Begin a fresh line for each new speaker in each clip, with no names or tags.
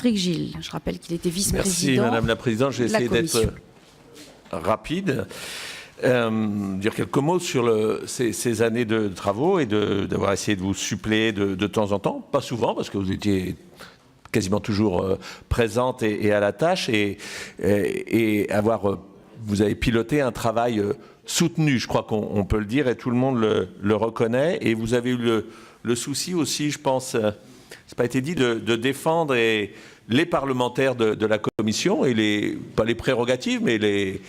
Patrick Gilles. Je rappelle qu'il était vice-président.
Merci Madame la Présidente, j'ai essayé d'être rapide. Dire quelques mots sur ces années de travaux et d'avoir essayé de vous suppléer de temps en temps, pas souvent parce que vous étiez quasiment toujours présente et à la tâche et vous avez piloté un travail soutenu, je crois qu'on peut le dire, et tout le monde le reconnaît. Et vous avez eu le souci aussi, je pense, ça n'a pas été dit, de défendre les parlementaires de la commission, et pas les prérogatives, mais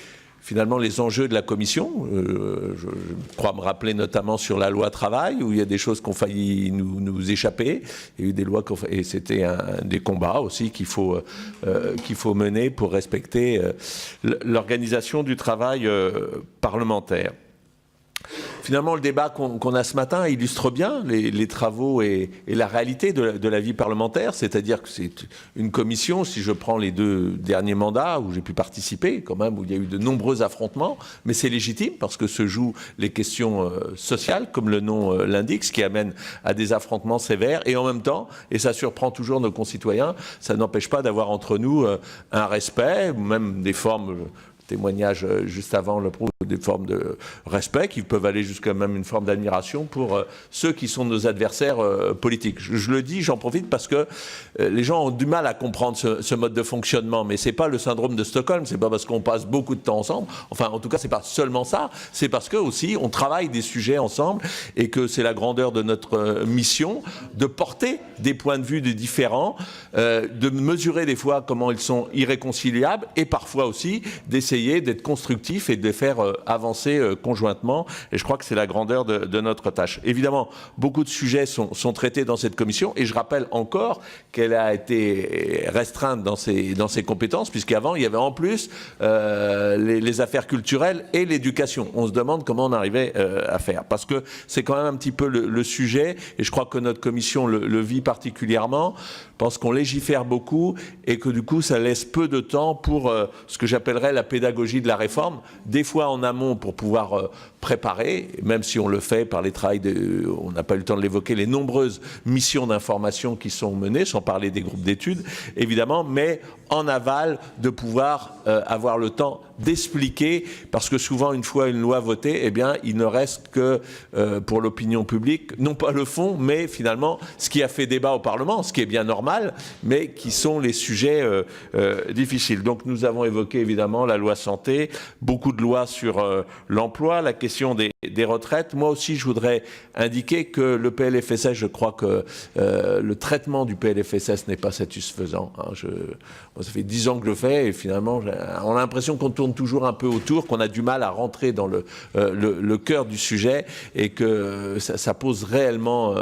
finalement les enjeux de la commission. Je crois me rappeler notamment sur la loi travail, où il y a des choses qui ont failli nous échapper. Il y a eu des lois, et c'était des combats aussi qu'il faut mener pour respecter l'organisation du travail parlementaire. Finalement, le débat qu'on a ce matin illustre bien les travaux et la réalité de la vie parlementaire, c'est-à-dire que c'est une commission, si je prends les 2 derniers mandats où j'ai pu participer, quand même, où il y a eu de nombreux affrontements, mais c'est légitime parce que se jouent les questions sociales, comme le nom l'indique, ce qui amène à des affrontements sévères, et en même temps, et ça surprend toujours nos concitoyens, ça n'empêche pas d'avoir entre nous un respect, ou même des formes... témoignage juste avant le prouve des formes de respect qui peuvent aller jusqu'à même une forme d'admiration pour ceux qui sont nos adversaires politiques. Je le dis, j'en profite parce que les gens ont du mal à comprendre ce mode de fonctionnement, mais c'est pas le syndrome de Stockholm, c'est pas parce qu'on passe beaucoup de temps ensemble, enfin en tout cas c'est pas seulement ça, c'est parce que aussi on travaille des sujets ensemble et que c'est la grandeur de notre mission de porter des points de vue de différents, de mesurer des fois comment ils sont irréconciliables et parfois aussi d'essayer d'être constructif et de les faire avancer conjointement. Et je crois que c'est la grandeur de notre tâche. Évidemment, beaucoup de sujets sont traités dans cette commission. Et je rappelle encore qu'elle a été restreinte dans ses compétences, puisqu'avant, il y avait en plus les affaires culturelles et l'éducation. On se demande comment on arrivait à faire. Parce que c'est quand même un petit peu le sujet. Et je crois que notre commission le vit particulièrement. Je pense qu'on légifère beaucoup et que du coup, ça laisse peu de temps pour ce que j'appellerais la pédagogie de la réforme, des fois en amont pour pouvoir préparer, même si on le fait par les travails on n'a pas eu le temps de l'évoquer, les nombreuses missions d'information qui sont menées, sans parler des groupes d'études, évidemment, mais en aval de pouvoir avoir le temps d'expliquer, parce que souvent, une fois une loi votée, eh bien, il ne reste que pour l'opinion publique, non pas le fond, mais finalement, ce qui a fait débat au Parlement, ce qui est bien normal, mais qui sont les sujets difficiles. Donc, nous avons évoqué, évidemment, la loi santé, beaucoup de lois sur l'emploi, la question des retraites. Moi aussi, je voudrais indiquer que le PLFSS, je crois que le traitement du PLFSS n'est pas satisfaisant. Hein. Moi, ça fait 10 ans que je le fais et finalement, on a l'impression qu'on tourne toujours un peu autour, qu'on a du mal à rentrer dans le cœur du sujet et que ça pose réellement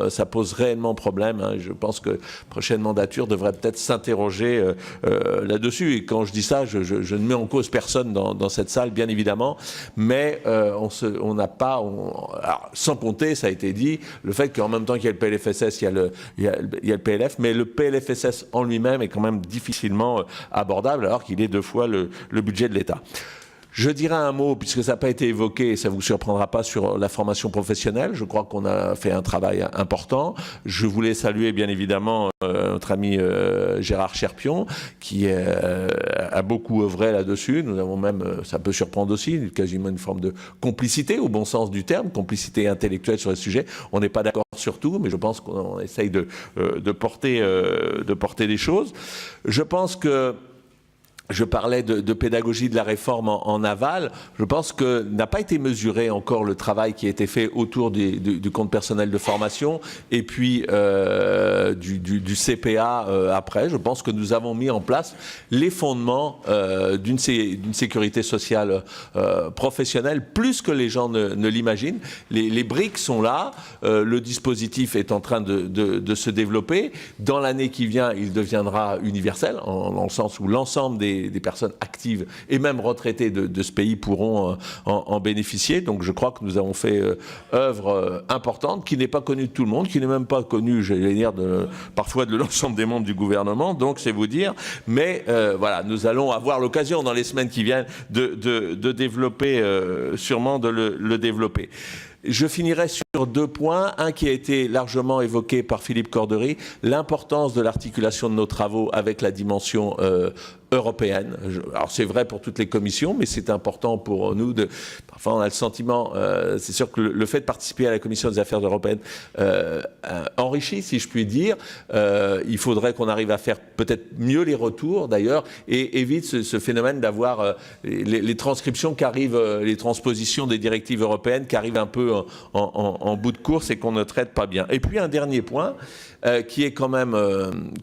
problème. Hein. Je pense que la prochaine mandature devrait peut-être s'interroger là-dessus. Et quand je dis ça, je ne mets en cause personne dans cette salle, bien évidemment, mais on n'a pas... alors, sans compter, ça a été dit, le fait qu'en même temps qu'il y a le PLFSS, il y a le PLF, mais le PLFSS en lui-même est quand même difficilement abordable, alors qu'il est 2 fois le budget de l'État. Je dirais un mot, puisque ça n'a pas été évoqué, et ça ne vous surprendra pas, sur la formation professionnelle. Je crois qu'on a fait un travail important. Je voulais saluer, bien évidemment, notre ami Gérard Cherpion, qui a beaucoup œuvré là-dessus. Nous avons même, ça peut surprendre aussi, quasiment une forme de complicité, au bon sens du terme, complicité intellectuelle sur le sujet. On n'est pas d'accord sur tout, mais je pense qu'on essaye de porter des choses. Je pense que je parlais de pédagogie de la réforme en aval. Je pense que n'a pas été mesuré encore le travail qui a été fait autour du compte personnel de formation et puis du CPA après. Je pense que nous avons mis en place les fondements d'une sécurité sociale professionnelle, plus que les gens ne l'imaginent. Les briques sont là. Le dispositif est en train de se développer. Dans l'année qui vient, il deviendra universel, dans le sens où l'ensemble des personnes actives et même retraitées de ce pays pourront en bénéficier. Donc je crois que nous avons fait œuvre importante qui n'est pas connue de tout le monde, qui n'est même pas connue, j'allais dire, parfois de l'ensemble des membres du gouvernement, donc c'est vous dire. Mais voilà, nous allons avoir l'occasion dans les semaines qui viennent de développer, sûrement de le développer. Je finirai sur 2 points. Un qui a été largement évoqué par Philippe Cordery, l'importance de l'articulation de nos travaux avec la dimension européenne. Alors c'est vrai pour toutes les commissions, mais c'est important pour nous de... Parfois on a le sentiment, c'est sûr que le fait de participer à la commission des affaires européennes enrichit, si je puis dire. Il faudrait qu'on arrive à faire peut-être mieux les retours d'ailleurs, et évite ce phénomène d'avoir les transcriptions qui arrivent, les transpositions des directives européennes qui arrivent un peu en bout de course et qu'on ne traite pas bien. Et puis un dernier point, qui est quand même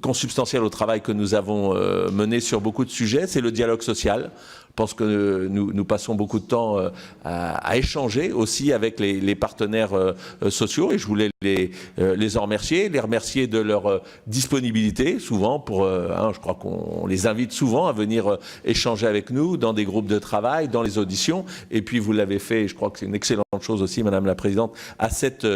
consubstantiel au travail que nous avons mené sur beaucoup de sujets, c'est le dialogue social. Je pense que nous passons beaucoup de temps à échanger aussi avec les partenaires sociaux, et je voulais les en remercier, les remercier de leur disponibilité, souvent je crois qu'on les invite souvent à venir échanger avec nous dans des groupes de travail, dans les auditions, et puis vous l'avez fait, et je crois que c'est une excellente chose aussi, Madame la Présidente, à cette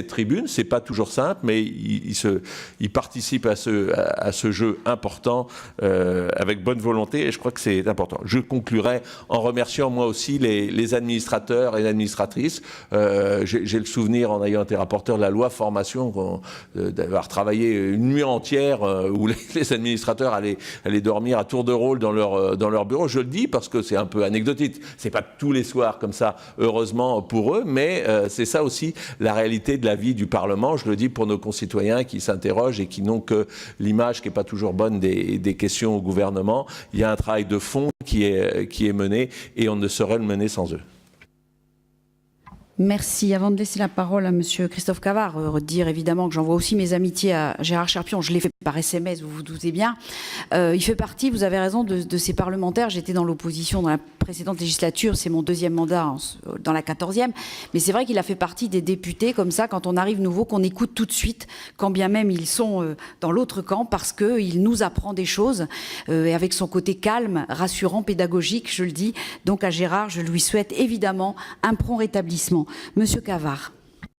tribune. C'est pas toujours simple, mais il participe à ce jeu important avec bonne volonté, et je crois que c'est important. Je conclurai en remerciant moi aussi les administrateurs et les administratrices. J'ai le souvenir, en ayant été rapporteur de la loi formation, d'avoir travaillé une nuit entière où les administrateurs allaient dormir à tour de rôle dans leur bureau. Je le dis parce que c'est un peu anecdotique. C'est pas tous les soirs comme ça, heureusement pour eux, mais c'est ça aussi la réalité de la vie du Parlement. Je le dis pour nos concitoyens qui s'interrogent et qui n'ont que l'image qui n'est pas toujours bonne des questions au gouvernement. Il y a un travail de fond qui est mené, et on ne saurait le mener sans eux.
Merci. Avant de laisser la parole à Monsieur Christophe Cavard, dire évidemment que j'envoie aussi mes amitiés à Gérard Cherpion. Je l'ai fait par SMS, vous vous doutez bien. Il fait partie, vous avez raison, de ces parlementaires. J'étais dans l'opposition dans la précédente législature, c'est mon 2e mandat dans la 14e. Mais c'est vrai qu'il a fait partie des députés, comme ça, quand on arrive nouveau, qu'on écoute tout de suite, quand bien même ils sont dans l'autre camp, parce qu'il nous apprend des choses, et avec son côté calme, rassurant, pédagogique, je le dis. Donc à Gérard, je lui souhaite évidemment un prompt rétablissement. Monsieur Cavard.